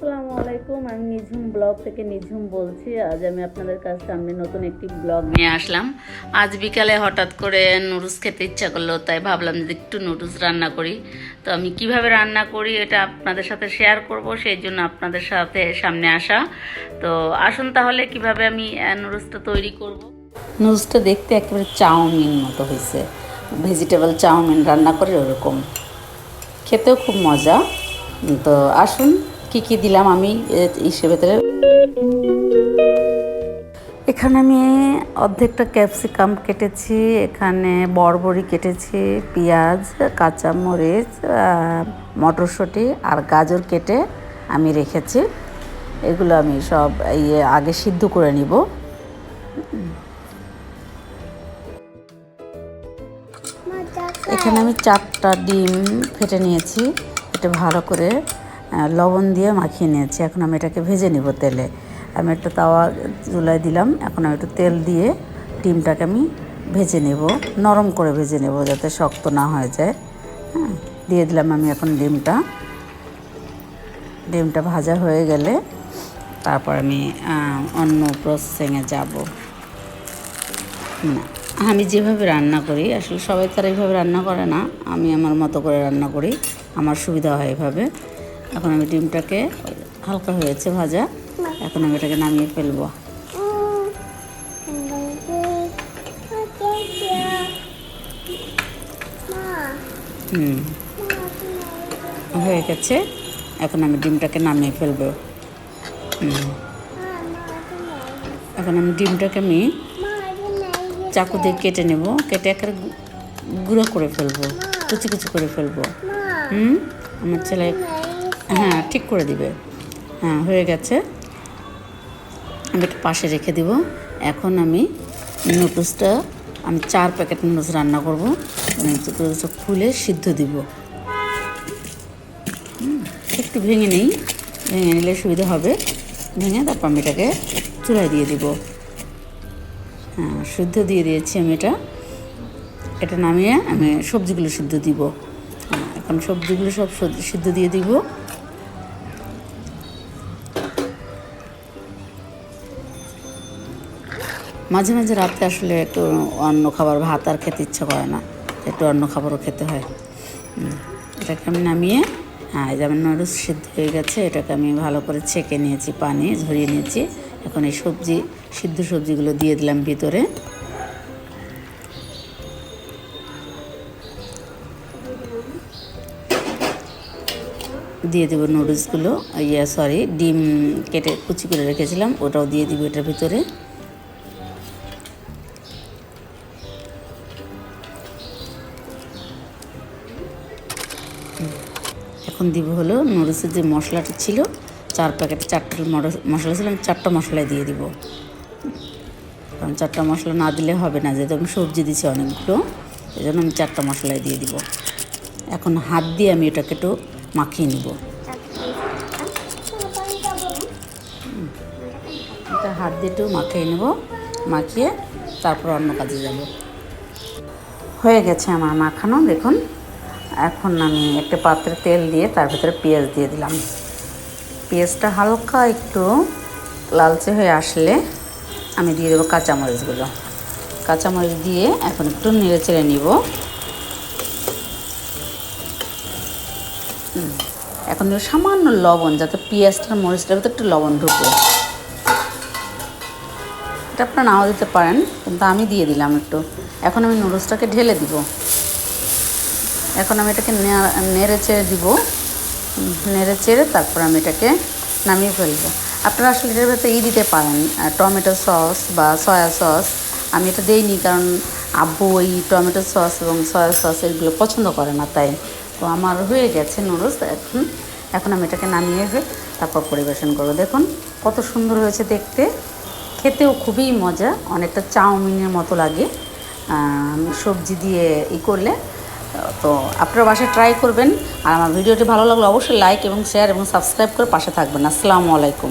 আসসালামু আলাইকুম, আমি নিঝুম ব্লগ থেকে নিঝুম বলছি। আজ আমি আপনাদের কাছে সামনে নতুন একটি ব্লগ নিয়ে আসলাম। আজ বিকালে হঠাৎ করে নুডলস খেতে ইচ্ছা করলো, তাই ভাবলাম যে একটু নুডলস রান্না করি। তো আমি কিভাবে রান্না করি এটা আপনাদের সাথে শেয়ার করব, সেই জন্য আপনাদের সাথে সামনে আসা। তো আসুন তাহলে কিভাবে আমি নুডলসটা তৈরি করব। নুডলসটা দেখতে একেবারে চাউমিন মতো হয়েছে, ভেজিটেবল চাউমিন রান্না করে ওরকম, খেতেও খুব মজা। তো আসুন কি কি দিলাম আমি ইসের ভেতরে। এখানে আমি অর্ধেকটা ক্যাপসিকাম কেটেছি, এখানে বরবরি কেটেছি, পেঁয়াজ, কাঁচামরিচ, মটরশুঁটি আর গাজর কেটে আমি রেখেছি। এগুলো আমি সব আগে সিদ্ধ করে নিব। এখানে আমি 4টা ডিম ফেটে নিয়েছি, এটা ভালো করে লবণ দিয়ে মাখিয়ে নিয়েছি। এখন আমি এটাকে ভেজে নিব তেলে। আমি একটা তাওয়া চুলায় দিলাম, এখন আমি একটু তেল দিয়ে ডিমটাকে আমি ভেজে নেব, নরম করে ভেজে নেব যাতে শক্ত না হয়ে যায়। হ্যাঁ, দিয়ে দিলাম আমি এখন ডিমটা ভাজা হয়ে গেলে তারপর আমি অন্য প্রসেসিংয়ে যাব। না, আমি যেভাবে রান্না করি, আসলে সবাই তার এইভাবে রান্না করে না, আমি আমার মতো করে রান্না করি, আমার সুবিধা হয় এভাবে। এখন আমি ডিমটাকে হালকা হয়েছে ভাজা, এখন আমি এটাকে নামিয়ে ফেলবো। হয়ে গেছে, এখন আমি ডিমটাকে নামিয়ে ফেলবো। এখন আমি ডিমটাকে চাকু দিয়ে কেটে নেব, কেটে একেবারে গুঁড়ো করে ফেলবো, কুচি কুচি করে ফেলবো। আমার ছেলে হ্যাঁ ঠিক করে দিবে। হ্যাঁ হয়ে গেছে, আমি একটু পাশে রেখে দিব। এখন আমি নুডলসটা 4 প্যাকেট নুডলস রান্না করবো, নুডলসটা খুলে সিদ্ধ দিব। একটু ভেঙে নিলে সুবিধা হবে। ভেঙে তারপর আমি এটাকে চুলায় দিয়ে দিব। হ্যাঁ সিদ্ধ দিয়ে দিয়েছি আমি এটা নামিয়ে আমি সবজিগুলো সিদ্ধ দিব। এখন সবজিগুলো সব সিদ্ধ দিয়ে দিব। মাঝে মাঝে রাতে আসলে একটু অন্য খাবার, ভাত আর খেতে ইচ্ছা করে না, একটু অন্য খাবারও খেতে হয়। এটাকে আমি নামিয়ে যেমন নুডলস সিদ্ধ হয়ে গেছে, এটাকে আমি ভালো করে ছেঁকে নিয়েছি, পানি ঝরিয়ে নিয়েছি। এখন এই সিদ্ধ সবজিগুলো দিয়ে দিলাম ভিতরে। দিয়ে দেবো নুডলসগুলো, ডিম কেটে কুচি করে রেখেছিলাম ওটাও দিয়ে দিব এটার ভিতরে। এখন দিব হলো নুডলসের যে মশলাটা ছিল, 4 প্যাকেটে 4টা মশলা ছিল, আমি 4টা মশলাই দিয়ে দিব। কারণ 4টা মশলা না দিলে হবে না, যেহেতু আমি সবজি দিছি অনেকগুলো, এই জন্য আমি 4টা মশলাই দিয়ে দিব। এখন হাত দিয়ে আমি এটাকে একটু মাখিয়ে নিব। এটা হাত দিয়ে একটু মাখিয়ে নেব, মাখিয়ে তারপর অন্য কাজে যাব। হয়ে গেছে আমার মাখানো, দেখুন। এখন আমি একটা পাত্রে তেল দিয়ে তার ভিতরে পেঁয়াজ দিয়ে দিলাম। পেঁয়াজটা হালকা একটু লালচে হয়ে আসলে আমি দিয়ে দেবো কাঁচামরিচগুলো। কাঁচামরিচ দিয়ে এখন একটু নেড়ে চেড়ে নিব। এখন দেবো সামান্য লবণ, যাতে পেঁয়াজটার মরিচটার ভিতরে একটু লবণ ঢুকে। এটা আপনারা নাও দিতে পারেন, কিন্তু আমি দিয়ে দিলাম একটু। এখন আমি নুডলসটাকে ঢেলে দিব। এখন আমি এটাকে নেড়ে চেড়ে দিব, নেড়ে চেড়ে তারপর আমি এটাকে নামিয়ে ফেলবো। আপনারা আসলে এটার ভেতরে দিতে পারেন, টমেটো সস বা সয়া সস। আমি এটা দিইনি, কারণ আব্বু ওই টমেটো সস এবং সয়া সস এগুলো পছন্দ করে না, তাই। তো আমার হয়ে গেছে নুডলস। এখন আমি এটাকে নামিয়ে তারপর পরিবেশন করবো। দেখুন কত সুন্দর হয়েছে দেখতে, খেতেও খুবই মজা, অনেকটা চাউমিনের মতো লাগে সবজি দিয়ে করলে। তো আপনারা বাসায় ট্রাই করবেন। আর আমার ভিডিওটি ভালো লাগলে অবশ্যই লাইক এবং শেয়ার এবং সাবস্ক্রাইব করে পাশে থাকবেন। আসসালামু আলাইকুম।